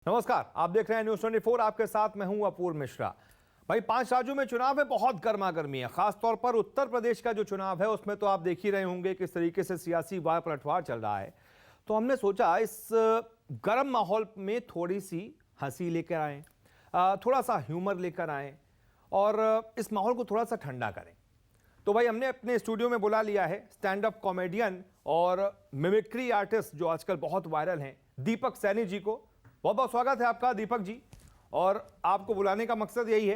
नमस्कार, आप देख रहे हैं न्यूज 24। आपके साथ मैं हूं अपूर्व मिश्रा। भाई 5 राज्यों में चुनाव है, बहुत गर्मा गर्मी है। खासतौर पर उत्तर प्रदेश का जो चुनाव है उसमें तो आप देख ही रहे होंगे किस तरीके से सियासी वार पलटवार चल रहा है। तो हमने सोचा इस गर्म माहौल में थोड़ी सी हंसी लेकर आए, थोड़ा सा ह्यूमर लेकर आए और इस माहौल को थोड़ा सा ठंडा करें। तो भाई हमने अपने स्टूडियो में बुला लिया है स्टैंड अप कॉमेडियन और मिमिक्री आर्टिस्ट जो आजकल बहुत वायरल हैं, दीपक सैनी जी को। बहुत बहुत स्वागत है आपका दीपक जी। और आपको बुलाने का मकसद यही है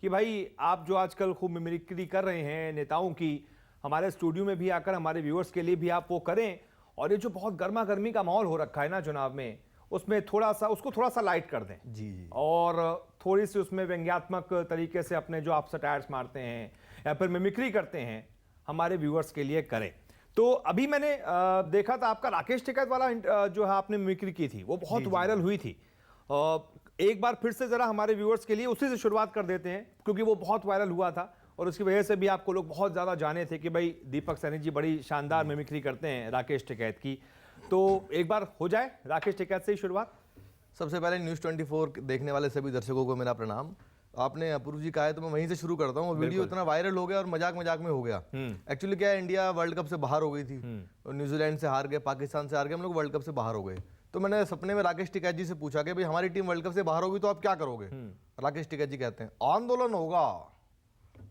कि भाई आप जो आजकल खूब मिमिक्री कर रहे हैं नेताओं की, हमारे स्टूडियो में भी आकर हमारे व्यूअर्स के लिए भी आप वो करें। और ये जो बहुत गर्मा गर्मी का माहौल हो रखा है ना चुनाव में, उसमें थोड़ा सा लाइट कर दें जी। और थोड़ी सी उसमें व्यंग्यात्मक तरीके से अपने जो आप सटायर्स मारते हैं या फिर मिमिक्री करते हैं हमारे व्यूअर्स के लिए करें। तो अभी मैंने देखा था आपका राकेश टिकैत वाला जो है आपने मिमिक्री की थी, वो बहुत वायरल हुई थी। एक बार फिर से जरा हमारे व्यूअर्स के लिए उसी से शुरुआत कर देते हैं, क्योंकि वो बहुत वायरल हुआ था और उसकी वजह से भी आपको लोग बहुत ज्यादा जाने थे कि भाई दीपक सैनी जी बड़ी शानदार मिमिक्री करते हैं राकेश टिकैत की। तो एक बार हो जाए राकेश टिकैत से ही शुरुआत। सबसे पहले न्यूज़ 24 देखने वाले सभी दर्शकों को मेरा प्रणाम। आपने अपूर्व जी कहा है तो मैं वहीं से शुरू करता हूँ। वीडियो इतना वायरल हो गया और मजाक मजाक में हो गया। एक्चुअली क्या है, इंडिया वर्ल्ड कप से बाहर हो गई थी और न्यूजीलैंड से हार गए, पाकिस्तान से हार गए, हम लोग वर्ल्ड कप से बाहर हो गए। तो मैंने सपने में राकेश टिकैत जी से पूछा कि भाई हमारी टीम वर्ल्ड कप से बाहर होगी तो आप क्या करोगे। राकेश टिकैत जी कहते हैं आंदोलन होगा,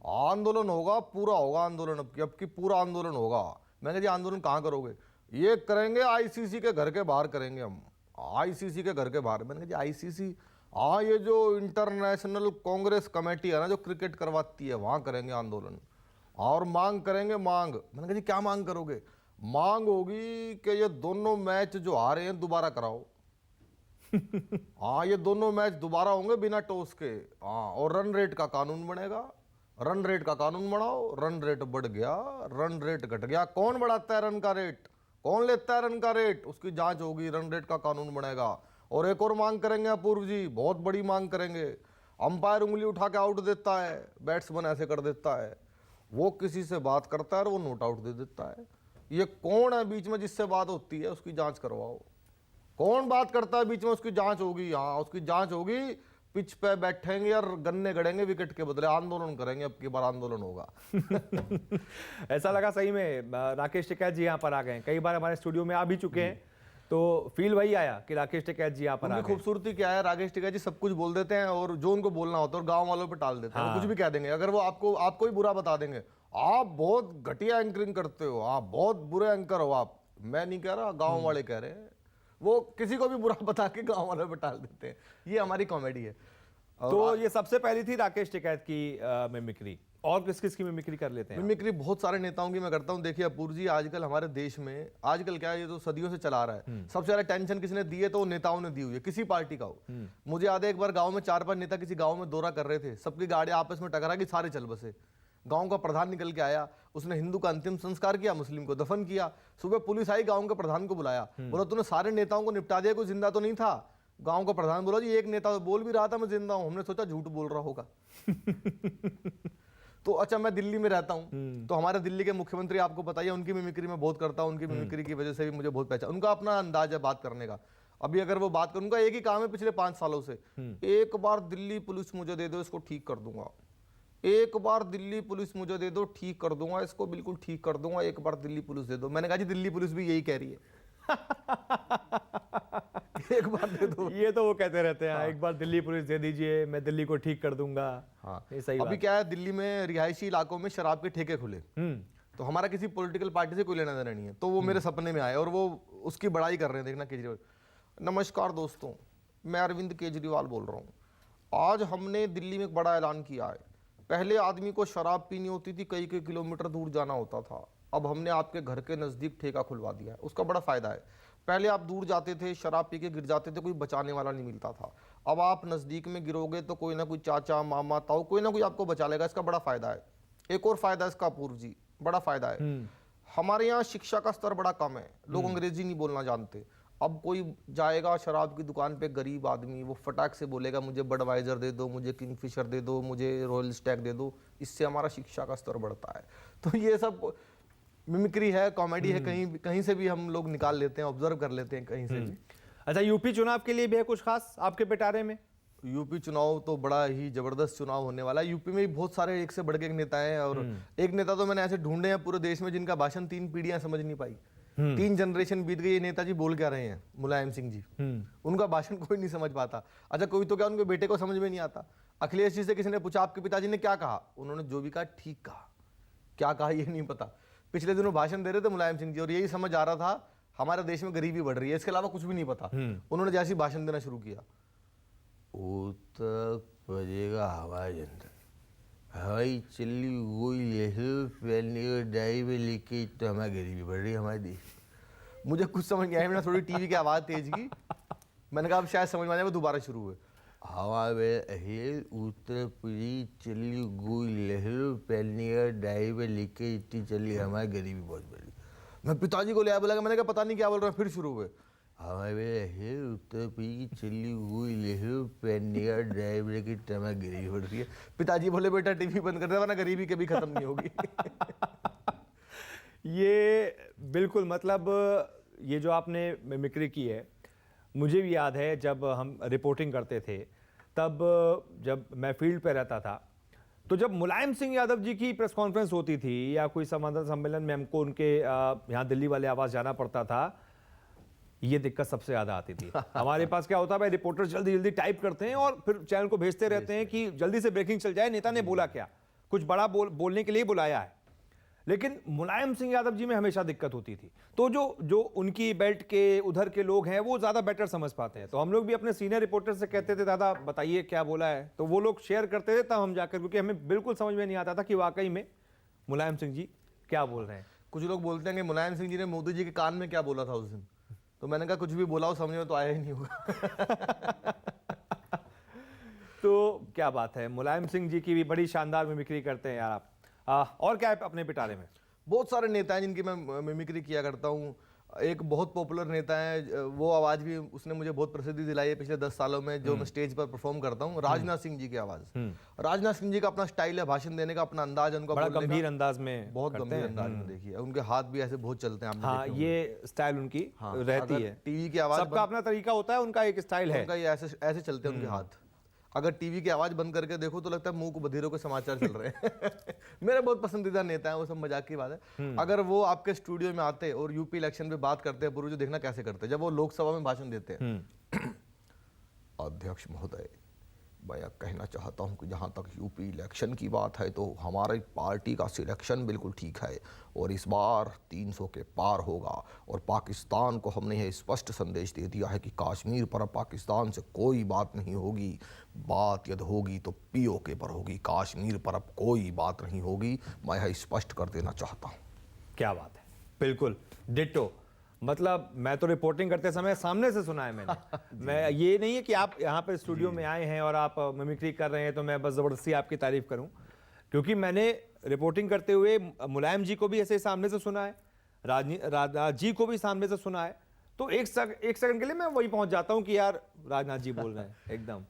आंदोलन होगा, पूरा होगा आंदोलन, अब की पूरा आंदोलन होगा। मैंने कहा जी आंदोलन कहाँ करोगे। ये करेंगे आईसीसी के घर के बाहर करेंगे हम, आईसीसी के घर के बाहर। मैंने कहा जी आईसीसी, हाँ ये जो इंटरनेशनल कांग्रेस कमेटी है ना जो क्रिकेट करवाती है, वहाँ करेंगे आंदोलन और मांग करेंगे मांग। मैंने कहा जी क्या मांग करोगे। मांग होगी कि ये दोनों मैच जो आ रहे हैं दोबारा कराओ। हाँ ये दोनों मैच दोबारा होंगे बिना टॉस के। हाँ और रन रेट का कानून बनेगा, रन रेट का कानून बनाओ। रन रेट बढ़ गया, रन रेट घट गया, कौन बढ़ाता है रन का रेट, कौन लेता है रन का रेट, उसकी जांच होगी, रन रेट का कानून बनेगा। और एक और मांग करेंगे अपूर्व जी, बहुत बड़ी मांग करेंगे। अंपायर उंगली उठा के आउट देता है, बैट्समैन ऐसे कर देता है, वो किसी से बात करता है और वो नोट आउट दे देता है। ये कौन है बीच में जिससे बात होती है, उसकी जांच करवाओ। कौन बात करता है बीच में, उसकी जांच होगी। हाँ उसकी जांच होगी, पिच पे बैठेंगे और गन्ने गड़ेंगे विकेट के बदले, आंदोलन करेंगे, अब की बार आंदोलन होगा। ऐसा लगा सही में राकेश टिकैत जी यहाँ पर आ गए। कई बार हमारे स्टूडियो में आ भी चुके हैं, तो फील वही आया कि राकेश टिकैत जी यहाँ पर आ गए। खूबसूरती क्या है, राकेश टिकैत जी सब कुछ बोल देते हैं और जो उनको बोलना होता है और गांव वालों पे टाल देते हैं। हाँ। कुछ भी कह देंगे, अगर वो आपको ही बुरा बता देंगे, आप बहुत घटिया एंकरिंग करते हो, आप बहुत बुरे एंकर हो आप। मैं नहीं कह रहा, गांव वाले कह रहे हैं। वो किसी को भी बुरा बता के गांव वालों पे टाल देते हैं। ये हमारी कॉमेडी है। तो ये सबसे पहली थी राकेश टिकैत की मिमिक्री। और किस किस की मिमिक्री कर लेते हैं? मिमिक्री बहुत सारे नेताओं की मैं करता हूं। देखिए अपूर्व जी, आजकल हमारे देश में आजकल क्या है, ये तो सदियों से चला रहा है, सबसे ज्यादा टेंशन किसने दी है तो नेताओं ने दी हुई है, किसी पार्टी का हो। मुझे याद है एक बार गांव में 4-5 नेता किसी गांव में दौरा कर रहे थे, सबकी गाड़ी आपस में टकरा गई, सारे चल बसे। गांव का प्रधान निकल के आया, उसने हिंदू का अंतिम संस्कार किया, मुस्लिम को दफन किया। सुबह पुलिस आई, गांव के प्रधान को बुलाया, बोला तूने सारे नेताओं को निपटा दिया, कोई जिंदा तो नहीं था। गांव का प्रधान बोला जी एक नेता तो बोल भी रहा था मैं जिंदा हूं। हमने सोचा झूठ बोल रहा होगा। तो अच्छा मैं दिल्ली में रहता हूं, तो हमारे दिल्ली के मुख्यमंत्री आपको पता ही है, उनकी मिमिक्री मैं बहुत करता हूं। उनकी मिमिक्री की वजह से भी मुझे बहुत पहचान, उनका अपना अंदाज है बात करने का। अभी अगर वो बात करूंगा, एक ही काम है पिछले 5 सालों से, एक बार दिल्ली पुलिस मुझे दे दो, इसको ठीक कर दूंगा। एक बार दिल्ली पुलिस मुझे दे दो, ठीक कर दूंगा, इसको बिल्कुल ठीक कर दूंगा। एक बार दिल्ली पुलिस दे दो। मैंने कहा जी दिल्ली पुलिस भी यही कह रही है। एक बार दे दो। ये तो वो कहते रहते हैं, हाँ। एक बार दिल्ली पुलिस दे दीजिए, मैं दिल्ली को ठीक कर दूंगा। हाँ ये सही अभी क्या है, दिल्ली में रिहायशी इलाकों में शराब के ठेके खुले, तो हमारा किसी पॉलिटिकल पार्टी से कोई लेना देना नहीं है। तो वो मेरे सपने में आए और वो उसकी बड़ाई कर रहे हैं। देखना केजरीवाल, नमस्कार दोस्तों, मैं अरविंद केजरीवाल बोल रहा हूँ। आज हमने दिल्ली में एक बड़ा ऐलान किया है। पहले आदमी को शराब पीनी होती थी, कई कई किलोमीटर दूर जाना होता था। अब हमने आपके घर के नज़दीक ठेका खुलवा दिया है। उसका बड़ा फ़ायदा है। पहले आप दूर जाते थे, शराब पी के गिर जाते थे, कोई बचाने वाला नहीं मिलता था। अब आप नज़दीक में गिरोगे तो कोई ना कोई चाचा मामा ताऊ कोई ना कोई आपको बचा लेगा। इसका बड़ा फ़ायदा है। एक और फ़ायदा इसका अपूर्व जी, बड़ा फ़ायदा है। हमारे यहाँ शिक्षा का स्तर बड़ा कम है, लोग अंग्रेजी नहीं बोलना जानते। अब कोई जाएगा शराब की दुकान पे, गरीब आदमी, वो फटाक से बोलेगा मुझे बडवाइजर दे दो, मुझे किंगफिशर दे दो, मुझे रॉयल स्टैग दे दो। इससे हमारा शिक्षा का स्तर बढ़ता है। तो ये सब मिमिक्री है, कॉमेडी है, कहीं से भी हम लोग निकाल लेते हैं, ऑब्जर्व कर लेते हैं कहीं से भी। अच्छा, यूपी चुनाव के लिए भी है कुछ खास आपके पिटारे में? यूपी चुनाव तो बड़ा ही जबरदस्त चुनाव होने वाला है। यूपी में भी बहुत सारे एक से बढ़ के एक नेता हैं, और एक नेता तो मैंने ऐसे ढूंढे हैं पूरे देश में जिनका भाषण 3 पीढ़ियां समझ नहीं पाई। 3 जनरेशन बीत गई, ये नेताजी बोल क्या रहे हैं, मुलायम सिंह जी, उनका भाषण कोई नहीं समझ पाता। अच्छा, कोई तो क्या उनके बेटे को समझ में नहीं आता। अखिलेश जी से किसी ने पूछा आपके पिताजी ने क्या कहा, उन्होंने जो भी कहा ठीक कहा, क्या कहा ये नहीं पता। पिछले दिनों भाषण दे रहे थे मुलायम सिंह जी, और यही समझ आ रहा था हमारे देश में गरीबी बढ़ रही है, इसके अलावा कुछ भी नहीं पता। उन्होंने जैसे ही भाषण देना शुरू किया, उत्तर प्रदेश का हवाई जंतर, हवाई चली वही ड्राइव लेके, तो हमारी गरीबी बढ़ रही है हमारे देश। मुझे कुछ समझ नहीं आया, मैंने थोड़ी टीवी की आवाज़ तेज की, मैंने कहा अब शायद समझ में आ जाए, वो दोबारा शुरू हुए। हमारे उत्तर प्रदेश चली गोई लहर पहनने ड्राइव लेके इतनी चली, हमारी गरीबी बहुत बढ़ी। मैं पिताजी को ले आया, बोला, मैंने कहा पता नहीं क्या बोल रहा है, फिर शुरू हुए। हमारे उत्तर प्रदेश चली हुई लहर पहनने ड्राइव लेके हमारी गरीबी बढ़ रही है। पिताजी बोले बेटा टीवी बंद कर दे वरना गरीबी कभी खत्म नहीं होगी। ये बिल्कुल, मतलब ये जो आपने मिमिक्री की है, मुझे भी याद है जब हम रिपोर्टिंग करते थे, तब जब मैं फील्ड पे रहता था, तो जब मुलायम सिंह यादव जी की प्रेस कॉन्फ्रेंस होती थी या कोई संवाददाता सम्मेलन में हमको उनके यहाँ दिल्ली वाले आवास जाना पड़ता था, ये दिक्कत सबसे ज़्यादा आती थी। हमारे पास क्या होता है भाई, रिपोर्टर जल्दी जल्दी टाइप करते हैं और फिर चैनल को भेजते रहते हैं कि जल्दी से ब्रेकिंग चल जाए, नेता ने बोला क्या, कुछ बड़ा बोलने के लिए बुलाया है। लेकिन मुलायम सिंह यादव जी में हमेशा दिक्कत होती थी। तो जो उनकी बेल्ट के उधर के लोग हैं वो ज़्यादा बेटर समझ पाते हैं। तो हम लोग भी अपने सीनियर रिपोर्टर से कहते थे दादा बताइए क्या बोला है, तो वो लोग शेयर करते थे तब हम जाकर, क्योंकि हमें बिल्कुल समझ में नहीं आता था कि वाकई में मुलायम सिंह जी क्या बोल रहे हैं। कुछ लोग बोलते हैं कि मुलायम सिंह जी ने मोदी जी के कान में क्या बोला था उस दिन, तो मैंने कहा कुछ भी बोला हो समझ में तो आया ही नहीं होगा। तो क्या बात है, मुलायम सिंह जी की भी बड़ी शानदार मिमिक्री करते हैं यार आप। और क्या है अपने पिटारे में? बहुत सारे नेता हैं जिनकी मैं मिमिक्री किया करता हूँ। एक बहुत पॉपुलर नेता है, वो आवाज़ भी उसने मुझे बहुत प्रसिद्धि दिलाई है पिछले 10 सालों में, जो मैं स्टेज पर परफॉर्म करता हूँ, राजनाथ सिंह जी की आवाज़। राजनाथ सिंह जी का अपना स्टाइल है भाषण देने का, अपना अंदाज है उनका, बड़ा गंभीर अंदाज में, बहुत गंभीर अंदाज में। देखिए उनके हाथ भी ऐसे बहुत चलते हैं, आपने हाँ, ये स्टाइल उनकी रहती है। टीवी की आवाज़, सबका अपना तरीका होता है, उनका एक स्टाइल है, उनका ये ऐसे चलते हैं उनके हाथ। अगर टीवी की आवाज बंद करके देखो तो लगता है मुंह को बधिरों के समाचार चल रहे हैं। मेरे बहुत पसंदीदा नेता हैं, वो सब मजाक की बात है। अगर वो आपके स्टूडियो में आते और यूपी इलेक्शन पे बात करते हैं, पूर्व जो देखना कैसे करते हैं जब वो लोकसभा में भाषण देते हैं। अध्यक्ष महोदय, मैं कहना चाहता हूं कि जहां तक यूपी इलेक्शन की बात है तो हमारी पार्टी का सिलेक्शन बिल्कुल ठीक है और इस बार 300 के पार होगा, और पाकिस्तान को हमने यह स्पष्ट संदेश दे दिया है कि कश्मीर पर अब पाकिस्तान से कोई बात नहीं होगी, बात यदि होगी तो पीओके पर होगी, कश्मीर पर अब कोई बात नहीं होगी, मैं यह स्पष्ट कर देना चाहता हूँ। क्या बात है, बिल्कुल डिट्टो। मतलब मैं तो रिपोर्टिंग करते समय सामने से सुना है मैंने। मैं ये नहीं है कि आप यहाँ पे स्टूडियो में आए हैं और आप मिमिक्री कर रहे हैं तो मैं बस ज़बरदस्ती आपकी तारीफ करूँ, क्योंकि मैंने रिपोर्टिंग करते हुए मुलायम जी को भी ऐसे सामने से सुना है, राजनाथ जी को भी सामने से सुना है। तो एक सेकंड के लिए मैं वही पहुँच जाता हूँ कि यार राजनाथ जी बोल रहे हैं एकदम।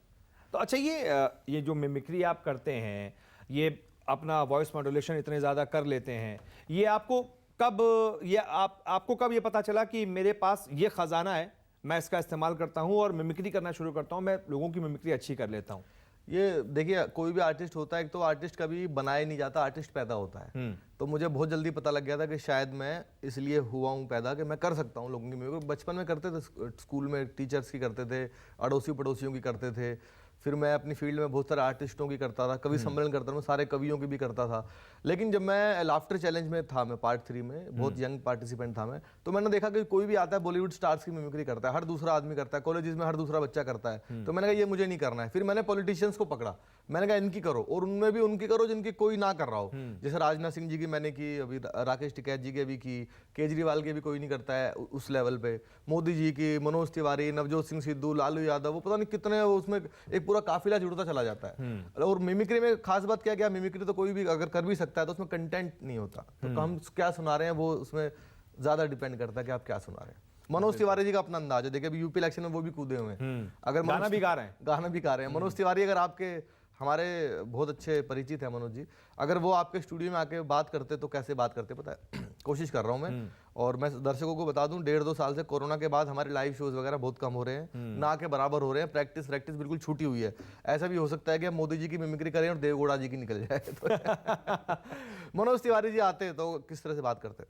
तो अच्छा, ये जो मिमिक्री आप करते हैं, ये अपना वॉइस मॉड्यूलेशन इतने ज़्यादा कर लेते हैं, ये आपको कब ये पता चला कि मेरे पास ये खजाना है, मैं इसका इस्तेमाल करता हूं और मिमिक्री करना शुरू करता हूं, मैं लोगों की मिमिक्री अच्छी कर लेता हूं? ये देखिए, कोई भी आर्टिस्ट होता है, एक तो आर्टिस्ट कभी बनाया नहीं जाता, आर्टिस्ट पैदा होता है। तो मुझे बहुत जल्दी पता लग गया था कि शायद मैं इसलिए हुआ हूँ पैदा कि मैं कर सकता हूँ लोगों की मिमिक्री। बचपन में करते थे, स्कूल में टीचर्स की करते थे, अड़ोसी पड़ोसियों की करते थे, फिर मैं अपनी फील्ड में बहुत सारे आर्टिस्टों की करता था, कवि सम्मेलन करता था, मैं सारे कवियों की भी करता था। लेकिन जब मैं लाफ्टर चैलेंज में था, मैं पार्ट 3 में बहुत यंग पार्टिसिपेंट था मैं, तो मैंने देखा कि कोई भी आता है बॉलीवुड स्टार्स की मिमिक्री करता है, हर दूसरा आदमी करता है, कॉलेजेस में हर दूसरा बच्चा करता है। तो मैंने कहा ये मुझे नहीं करना है। फिर मैंने पॉलिटिशियंस को पकड़ा, मैंने कहा इनकी करो, और उनमें भी उनकी करो जिनकी कोई ना कर रहा हो। जैसे राजनाथ सिंह जी की मैंने की, अभी राकेश टिकैत जी की भी की, केजरीवाल के भी कोई नहीं करता है उस लेवल पे, मोदी जी की, मनोज तिवारी, नवजोत सिंह सिद्धू, लालू यादव, वो पता नहीं कितने, उसमें एक पूरा काफिला जुड़ता चला जाता है। और मिमिक्री में खास बात क्या, मिमिक्री तो कोई भी अगर कर भी सकता है, तो उसमें कंटेंट नहीं होता, तो हम क्या सुना रहे हैं वो उसमें ज्यादा डिपेंड करता है कि आप क्या सुना रहे हैं। मनोज तिवारी जी का अपना अंदाज है, देखिए अभी यूपी इलेक्शन में वो भी कूदे हुए हैं, अगर गाना भी गा रहे हैं, मनोज तिवारी अगर आपके हमारे बहुत अच्छे परिचित हैं मनोज जी। अगर वो आपके स्टूडियो में आके बात करते तो कैसे बात करते पता है? कोशिश कर रहा हूँ मैं, और मैं दर्शकों को बता दूं 1.5-2 साल से कोरोना के बाद हमारे लाइव शोज वगैरह बहुत कम हो रहे हैं, ना के बराबर हो रहे हैं। प्रैक्टिस बिल्कुल छूटी हुई है। ऐसा भी हो सकता है कि हम मोदी जी की मिमिक्री करें और देवगौड़ा जी की निकल जाए। तो मनोज तिवारी जी आते तो किस तरह से बात करते?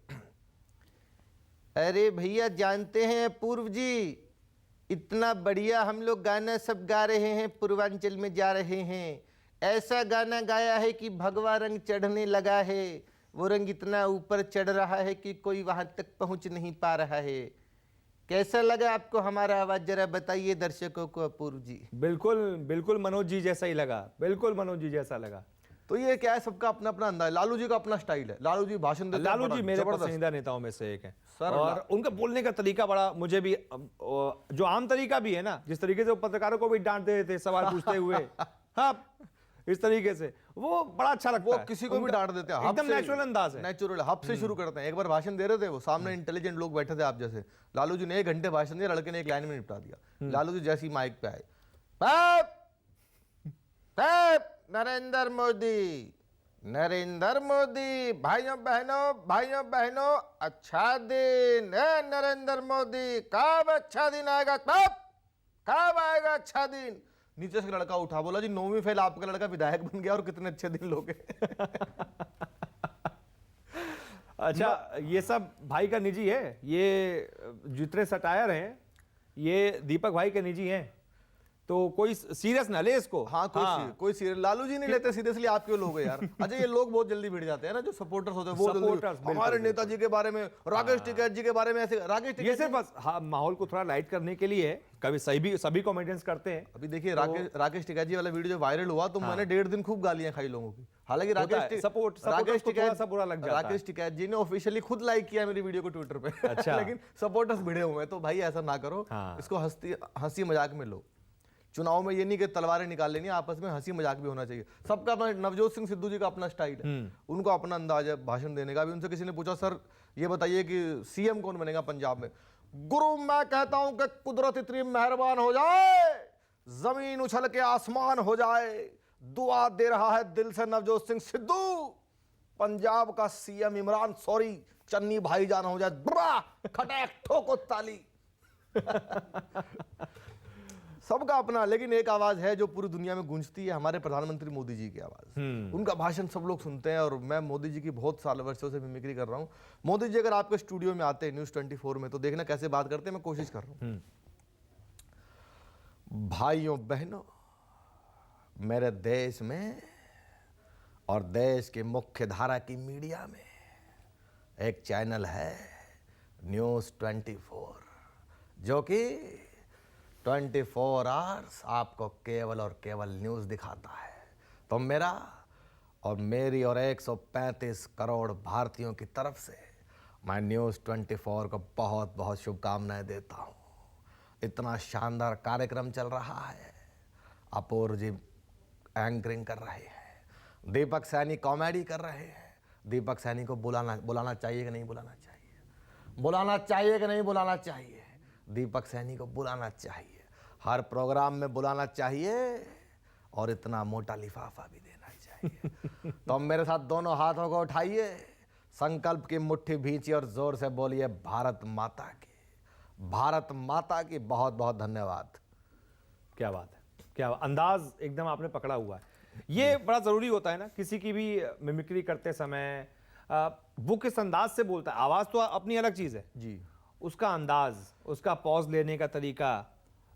अरे भैया जानते हैं पूर्व जी, इतना बढ़िया हम लोग गाना सब गा रहे हैं, पूर्वांचल में जा रहे हैं, ऐसा गाना गाया है कि भगवा रंग चढ़ने लगा है, वो रंग इतना ऊपर चढ़ रहा है कि कोई वहां तक पहुंच नहीं पा रहा है। कैसा लगा आपको हमारा आवाज, जरा बताइए दर्शकों को अपूर्व जी। बिल्कुल बिल्कुल मनोज जी जैसा ही लगा, बिल्कुल मनोज जी जैसा लगा। तो ये क्या है, सबका अपना अपना अंदाज। लालू जी का अपना स्टाइल है, लालू जी भाषण देते हैं, लालू जी बड़ा मेरे जबरदस्त। पसंदीदा नेताओं में से एक हैं सर, और उनका बोलने का तरीका बड़ा मुझे भी जो आम तरीका भी है ना, जिस तरीके से वो पत्रकारों को भी डांट देते थे सवाल पूछते हुए, हाँ इस तरीके से वो बड़ा अच्छा लगता वो है। किसी को भी डांट देते हैं, एकदम नेचुरल अंदाज है। नेचुरल हब से शुरू करते हैं। एक बार भाषण दे रहे थे, वो सामने इंटेलिजेंट लोग बैठे थे आप जैसे, लालू जी ने 1 घंटे भाषण दिया, लड़के ने 1 लाइन में निपटा दिया। लालू जी जैसे ही माइक पे आए, साहब नरेंद्र मोदी, नरेंद्र मोदी, भाइयों बहनों अच्छा दिन है नरेंद्र मोदी, कब अच्छा दिन आएगा, कब आएगा अच्छा दिन। नीचे से लड़का उठा बोला जी 9वीं फेल आपका लड़का विधायक बन गया और कितने अच्छे दिन लोगे। अच्छा ये सब भाई का निजी है, ये जितने सटायर हैं ये दीपक भाई के निजी हैं, तो कोई सीरियस ना ले इसको। हाँ कोई सीरियस लालू जी नहीं लेते सीरियसली, आप क्यों लोग यार? अच्छा ये लोग बहुत जल्दी भिड़ जाते हैं ना, जो सपोर्टर्स होते हैं वो Supporters, जल्दी हमारे नेताजी के बारे में, राकेश टिकैत जी के बारे में ऐसे। राकेश ये टिकैत सिर्फ बस हाँ माहौल को थोड़ा लाइट करने के लिए है, कभी सभी कॉमेडियंस करते हैं। अभी देखिए राकेश टिकैत जी वाला वीडियो जो वायरल हुआ तो मैंने 1.5 दिन खूब गालियां खाई लोगों की। हालांकि राकेश टिकैत जी ने ऑफिशियली खुद लाइक किया मेरी वीडियो को ट्विटर पे। अच्छा। लेकिन सपोर्टर्स भिड़े हुए हैं, तो भाई ऐसा ना करो, इसको हंसी मजाक में लो। चुनाव में ये नहीं कि तलवारें निकाल लेनी, आपस में हंसी मजाक भी होना चाहिए। सबका अपना, नवजोत सिंह सिद्धू जी का अपना स्टाइल है, उनको अपना अंदाज है भाषण देने का भी। उनसे किसी ने पूछा सर ये बताइए कि सीएम कौन बनेगा पंजाब में? गुरु मैं कहता हूं कि कुदरत इतनी मेहरबान हो जाए, जमीन उछल के आसमान हो जाए, दुआ दे रहा है दिल से नवजोत सिंह सिद्धू, पंजाब का सीएम इमरान सॉरी चन्नी भाईजान हो जाए, बुरा खटैक ठोको ताली। सबका अपना, लेकिन एक आवाज है जो पूरी दुनिया में गूंजती है, हमारे प्रधानमंत्री मोदी जी की आवाज। उनका भाषण सब लोग सुनते हैं और मैं मोदी जी की बहुत साल वर्षों से मिमिक्री कर रहा हूं। मोदी जी अगर आपके स्टूडियो में आते हैं न्यूज़ 24 में तो देखना कैसे बात करते हैं, मैं कोशिश कर रहा हूं। भाइयों बहनों, मेरे देश में और देश की मुख्य धारा की मीडिया में एक चैनल है न्यूज़ 24, जो कि 24 आवर्स आपको केवल और केवल न्यूज़ दिखाता है। तो मेरा और मेरी और 135 करोड़ भारतीयों की तरफ से मैं न्यूज़ 24 को बहुत बहुत शुभकामनाएं देता हूँ। इतना शानदार कार्यक्रम चल रहा है, अपूर्व जी एंकरिंग कर रहे हैं, दीपक सैनी कॉमेडी कर रहे हैं। दीपक सैनी को बुलाना चाहिए कि नहीं बुलाना चाहिए? बुलाना चाहिए कि नहीं बुलाना चाहिए? दीपक सैनी को बुलाना चाहिए, हर प्रोग्राम में बुलाना चाहिए और इतना मोटा लिफाफा भी देना चाहिए। तो अब मेरे साथ दोनों हाथों को उठाइए, संकल्प की मुट्ठी भींचिए और जोर से बोलिए भारत माता की, भारत माता की बहुत बहुत धन्यवाद। क्या बात है, क्या अंदाज एकदम आपने पकड़ा हुआ है। ये बड़ा जरूरी होता है ना, किसी की भी मिमिक्री करते समय वो किस अंदाज से बोलता है। आवाज तो अपनी अलग चीज है जी, उसका अंदाज, उसका पॉज लेने का तरीका,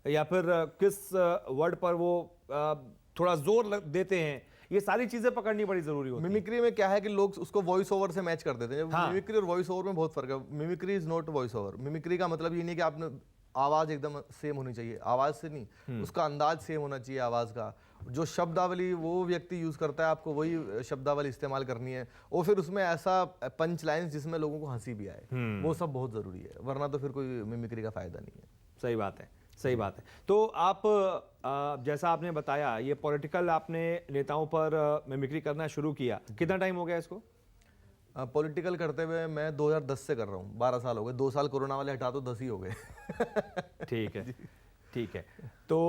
या फिर किस वर्ड पर वो थोड़ा जोर देते हैं, ये सारी चीजें पकड़नी बड़ी जरूरी होती है। मिमिक्री में क्या है कि लोग उसको वॉइस ओवर से मैच कर देते हैं। हाँ। मिमिक्री और वॉइस ओवर में बहुत फर्क है। Mimicry is not voice over. Mimicry का मतलब ये नहीं कि आपने आवाज एकदम सेम होनी चाहिए, आवाज से नहीं, उसका अंदाज सेम होना चाहिए आवाज का। जो शब्दावली वो व्यक्ति यूज करता है, आपको वही शब्दावली इस्तेमाल करनी है, और फिर उसमें ऐसा पंच लाइन्स जिसमें लोगों को हंसी भी आए, वो सब बहुत जरूरी है, वरना तो फिर कोई मिमिक्री का फायदा नहीं है। सही बात है, सही बात है। तो आप जैसा आपने बताया, ये पॉलिटिकल आपने नेताओं पर मिमिक्री करना शुरू किया, कितना टाइम हो गया इसको? पॉलिटिकल करते हुए मैं 2010 से कर रहा हूँ, 12 साल हो गए। 2 साल कोरोना वाले हटा तो 10 ही हो गए। ठीक है, ठीक है। तो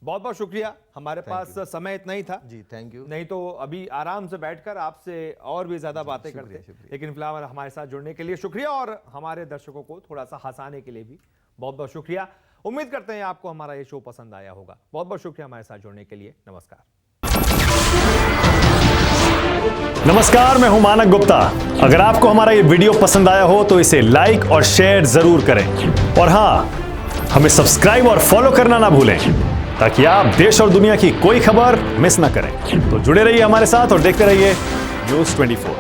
बहुत बहुत शुक्रिया, हमारे पास समय इतना ही था जी, थैंक यू। नहीं तो अभी आराम से बैठकर आपसे और भी ज्यादा बातें करते। शुक्रिया। लेकिन फिलहाल हमारे साथ जुड़ने के लिए शुक्रिया और हमारे दर्शकों को थोड़ा सा हंसाने के लिए भी बहुत बहुत शुक्रिया। उम्मीद करते हैं आपको हमारा ये शो पसंद आया होगा। बहुत बहुत शुक्रिया हमारे साथ जुड़ने के लिए। नमस्कार। नमस्कार, मैं हूं मानक गुप्ता। अगर आपको हमारा ये वीडियो पसंद आया हो तो इसे लाइक और शेयर जरूर करें और हां, हमें सब्सक्राइब और फॉलो करना ना भूलें ताकि आप देश और दुनिया की कोई खबर मिस ना करें। तो जुड़े रहिए हमारे साथ और देखते रहिए न्यूज़ 24।